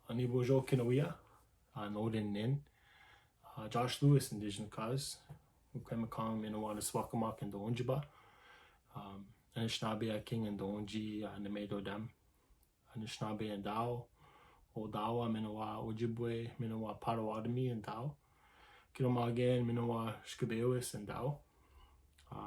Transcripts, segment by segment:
Bojo Noden Nin, Josh Lewis, Indigenous cause, Ukwemakong Minawana Swakamak and Donjiba, Anishinaabe King and Donji, Nemedo Dam, Anishinaabe and Dao, Odawa, Minawa Ojibwe, Minawa Potawatomi and Dao, Kilomage and Minawa Shkabewis and Dao,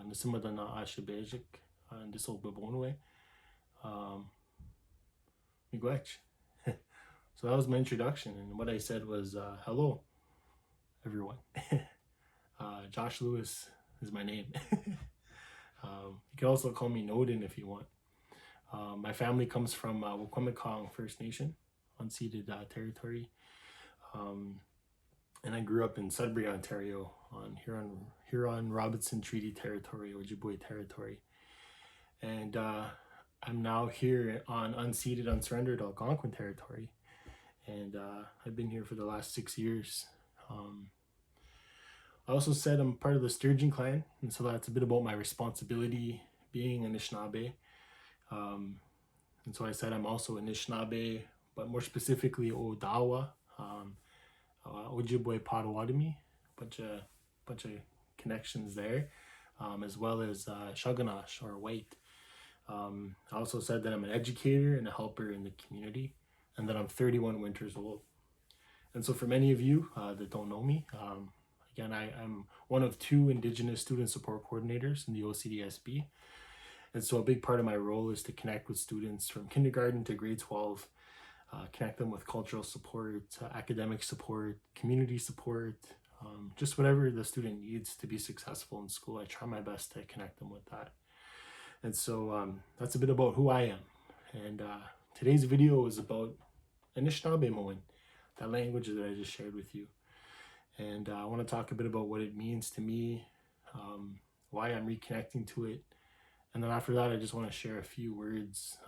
Nasimadana Ashabejik, and Disobabonwe, Miigwech. So that was my introduction, and what I said was, hello, everyone. Josh Lewis is my name. You can also call me Noden if you want. My family comes from Wikwemekong First Nation, unceded territory. And I grew up in Sudbury, Ontario, on Huron-Robinson Treaty Territory, Ojibwe territory. And I'm now here on unceded, unsurrendered Algonquin territory. And I've been here for the last 6 years. I also said I'm part of the Sturgeon clan, and so that's a bit about my responsibility being Anishinaabe. And so I said I'm also Anishinaabe, but more specifically Odawa, Ojibwe Potawatomi, bunch of connections there, as well as Shaganash or White. I also said that I'm an educator and a helper in the community, and that I'm 31 winters old. And so for many of you that don't know me, again, I'm one of 2 Indigenous student support coordinators in the OCDSB. And so a big part of my role is to connect with students from kindergarten to grade 12, connect them with cultural support, academic support, community support, just whatever the student needs to be successful in school. I try my best to connect them with that. And so that's a bit about who I am. And today's video is about Anishinaabemowin, that language that I just shared with you. And I want to talk a bit about what it means to me, why I'm reconnecting to it. And then after that, I just want to share a few words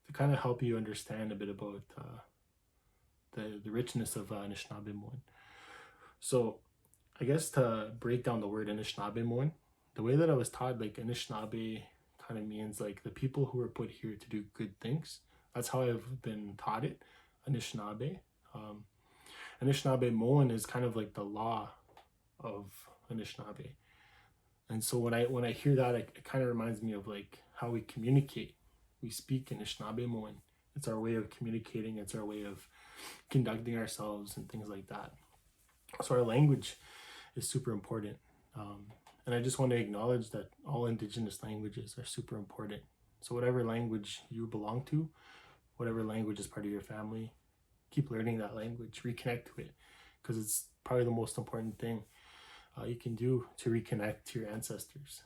to kind of help you understand a bit about the richness of Anishinaabemowin. So I guess to break down the word Anishinaabemowin, the way that I was taught, like Anishinaabe kind of means like the people who are put here to do good things. That's how I've been taught it, Anishinaabe. Anishinaabemowin is kind of like the law of Anishinaabe. And so when I hear that, it kind of reminds me of like how we communicate. We speak Anishinaabemowin. It's our way of communicating. It's our way of conducting ourselves and things like that. So our language is super important. And I just want to acknowledge that all Indigenous languages are super important. So whatever language you belong to, whatever language is part of your family, keep learning that language, reconnect to it, because it's probably the most important thing you can do to reconnect to your ancestors.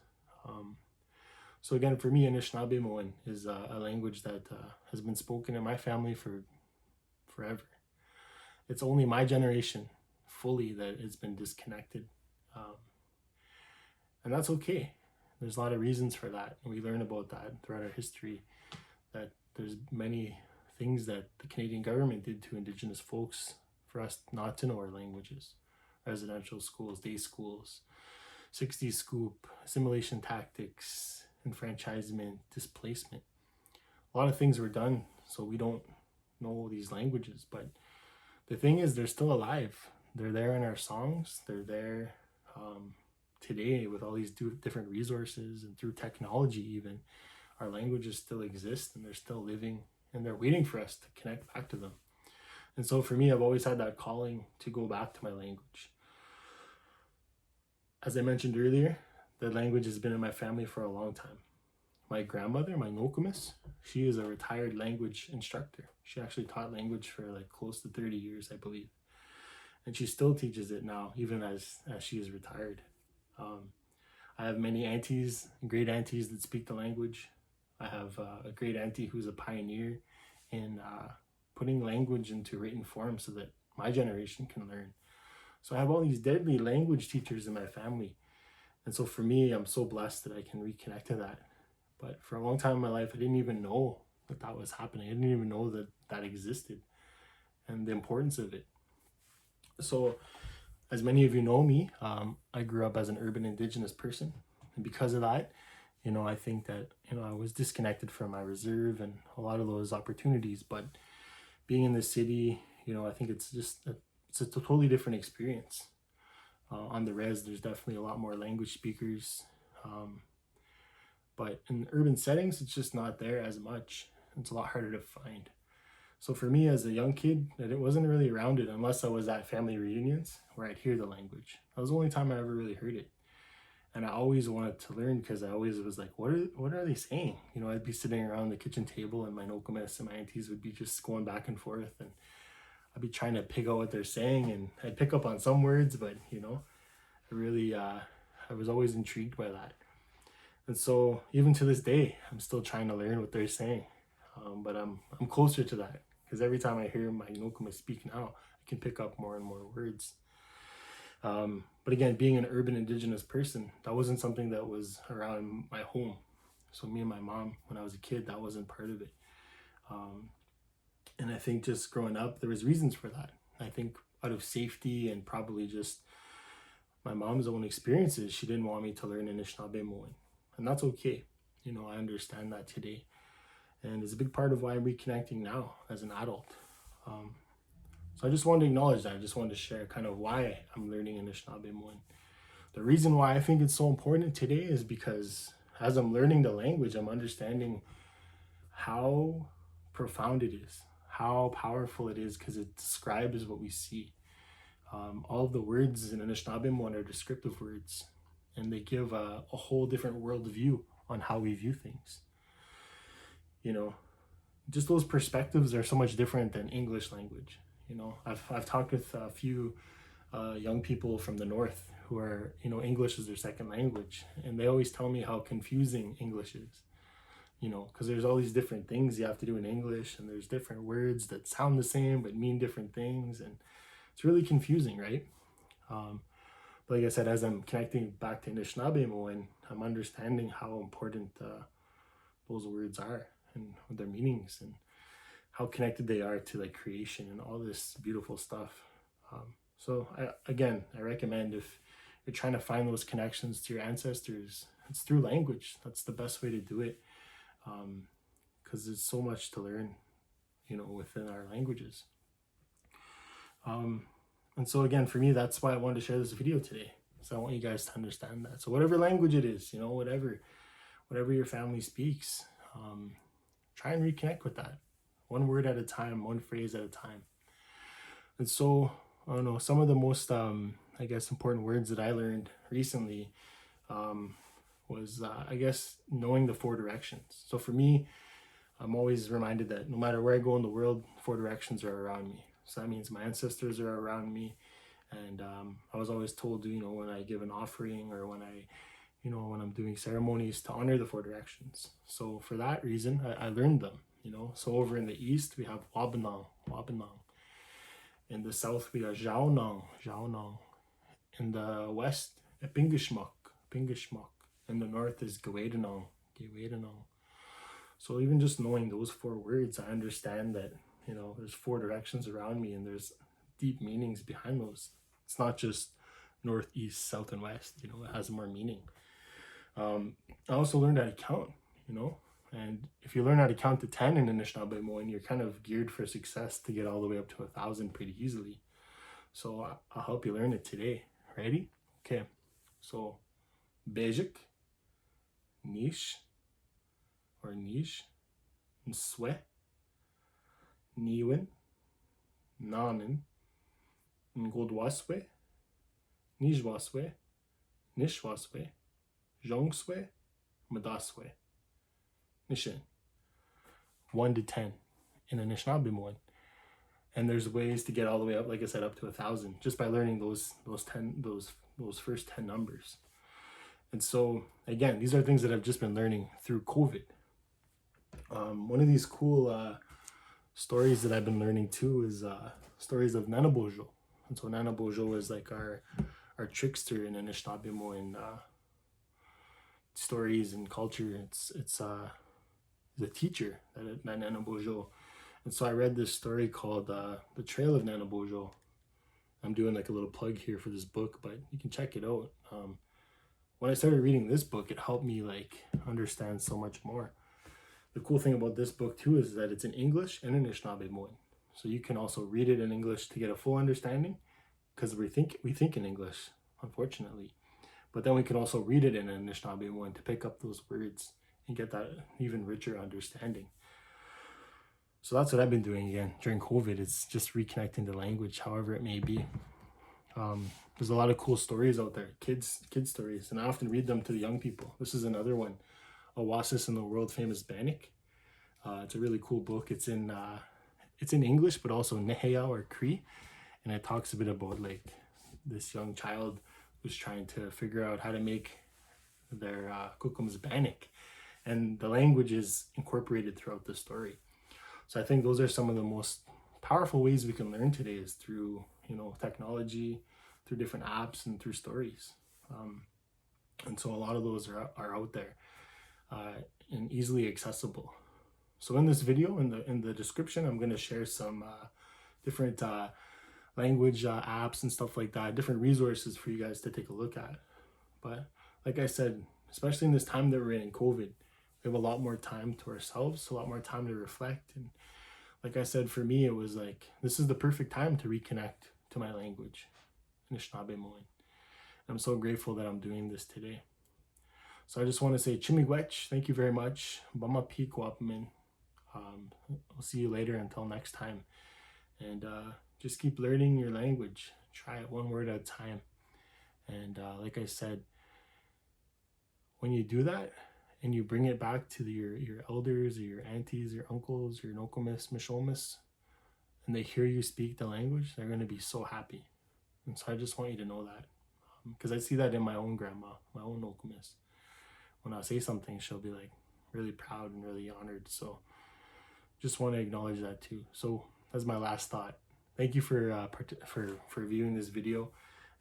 So again, for me, Anishinaabemowin is a language that has been spoken in my family for forever. It's only my generation fully that it's been disconnected. And that's okay. There's a lot of reasons for that. And we learn about that throughout our history, that there's many things that the Canadian government did to Indigenous folks for us not to know our languages. Residential schools, day schools, 60s scoop, assimilation tactics, enfranchisement, displacement. A lot of things were done so we don't know these languages. But the thing is, they're still alive. They're there in our songs. They're there today with all these different resources, and through technology even. Our languages still exist, and they're still living, and they're waiting for us to connect back to them. And so for me, I've always had that calling to go back to my language. As I mentioned earlier, the language has been in my family for a long time. My grandmother, my Nokomis, she is a retired language instructor. She actually taught language for like close to 30 years, I believe. And she still teaches it now, even as she is retired. I have many aunties and great aunties that speak the language. I have a great auntie who's a pioneer in putting language into written form so that my generation can learn. So I have all these deadly language teachers in my family. And so for me, I'm so blessed that I can reconnect to that. But for a long time in my life, I didn't even know that that was happening. I didn't even know that that existed and the importance of it. So as many of you know me, I grew up as an urban Indigenous person. And because of that, I think that, I was disconnected from my reserve and a lot of those opportunities. But being in the city, I think it's a totally different experience. On the res, there's definitely a lot more language speakers, but in urban settings, it's just not there as much. It's a lot harder to find. So for me as a young kid, it wasn't really around it unless I was at family reunions where I'd hear the language. That was the only time I ever really heard it. And I always wanted to learn because I always was like, what are they saying? I'd be sitting around the kitchen table and my nokomis and my aunties would be just going back and forth, and I'd be trying to pick out what they're saying, and I'd pick up on some words, but I was always intrigued by that. And so even to this day, I'm still trying to learn what they're saying. But I'm closer to that because every time I hear my nokomis speak now, I can pick up more and more words. But again, being an urban Indigenous person, that wasn't something that was around my home. So me and my mom, when I was a kid, that wasn't part of it. And I think just growing up, there was reasons for that. I think out of safety and probably just my mom's own experiences, she didn't want me to learn Anishinaabemowin. And that's okay. I understand that today. And it's a big part of why I'm reconnecting now as an adult. So I just wanted to acknowledge that. I just wanted to share kind of why I'm learning Anishinaabemowin. The reason why I think it's so important today is because as I'm learning the language, I'm understanding how profound it is, how powerful it is, because it describes what we see. All of the words in Anishinaabemowin are descriptive words, and they give a whole different worldview on how we view things. Just those perspectives are so much different than English language. I've talked with a few young people from the north who are, English is their second language, and they always tell me how confusing English is. Because there's all these different things you have to do in English, and there's different words that sound the same but mean different things, and it's really confusing, right? But like I said, as I'm connecting back to Anishinaabemowin, I'm understanding how important those words are and their meanings and how connected they are to like creation and all this beautiful stuff. So I recommend, if you're trying to find those connections to your ancestors, it's through language. That's the best way to do it, because there's so much to learn, within our languages. And so again, for me, that's why I wanted to share this video today. So I want you guys to understand that. So whatever language it is, whatever your family speaks, try and reconnect with that. One word at a time, one phrase at a time. And so, I don't know, some of the most, important words that I learned recently was, knowing the 4 directions. So for me, I'm always reminded that no matter where I go in the world, 4 directions are around me. So that means my ancestors are around me. And I was always told, when I give an offering or when when I'm doing ceremonies, to honor the 4 directions. So for that reason, I learned them, So over in the east, we have Wabanang. In the south, we have Jaunang. In the west, Pingishmak. In the north is Gawadanang. So even just knowing those 4 words, I understand that, there's 4 directions around me, and there's deep meanings behind those. It's not just north, east, south, and west, it has more meaning. I also learned how to count, and if you learn how to count to 10 in Anishinaabemowin, you're kind of geared for success to get all the way up to 1,000 pretty easily. So I'll help you learn it today. Ready? Okay. So Bejik, Nish, Nswe, Niwin, Nanin, Ngodwaswe, Nijwaswe, Nishwaswe, Jongswe, Madaswe, Nishin. 1 to 10 in Anishinaabemowin. And there's ways to get all the way up, like I said, up to 1,000 just by learning those first 10 numbers. And so again, these are things that I've just been learning through COVID. One of these cool stories that I've been learning too is stories of Nana Bojo. And so Nana Bojo is like our trickster in Anishinaabemowin stories and culture. It's a teacher, that Nana Bojo. And so I read this story called The Trail of Nana Bojo. I'm doing like a little plug here for this book, but you can check it out. When I started reading this book, it helped me like understand so much more. The cool thing about this book too is that it's in English and Anishinaabemowin. So you can also read it in English to get a full understanding, because we think in English, unfortunately. But then we can also read it in Anishinaabemowin to pick up those words and get that even richer understanding. So that's what I've been doing again during COVID. It's just reconnecting the language, however it may be. There's a lot of cool stories out there, kids stories, and I often read them to the young people. This is another one, Oasis and the World Famous Bannock. It's a really cool book. It's in English, but also Neheya or Cree, and it talks a bit about like this young child who's trying to figure out how to make their kukum's bannock, and the language is incorporated throughout the story. So I think those are some of the most powerful ways we can learn today, is through technology, through different apps, and through stories. And so a lot of those are out there and easily accessible. So in this video, in the description, I'm going to share some different language apps and stuff like that, different resources for you guys to take a look at. But like I said, especially in this time that we're in COVID, we have a lot more time to ourselves, a lot more time to reflect. And like I said, for me, it was like, this is the perfect time to reconnect to my language, Anishinaabemowin. I'm so grateful that I'm doing this today. So I just want to say Chimigwech, thank you very much. Bama pi kuapamin. I'll see you later until next time. And just keep learning your language. Try it one word at a time. And like I said, when you do that and you bring it back to your elders or your aunties, your uncles, your nokomis, mishomis, and they hear you speak the language, they're going to be so happy. And so I just want you to know that. Because I see that in my own grandma, my own nokomis. When I say something, she'll be like really proud and really honored. So just want to acknowledge that too. So that's my last thought. Thank you for viewing this video,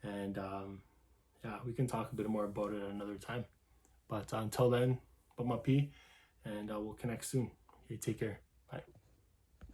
and yeah, we can talk a bit more about it another time. But until then, Bama pi, and we'll connect soon. Okay, take care.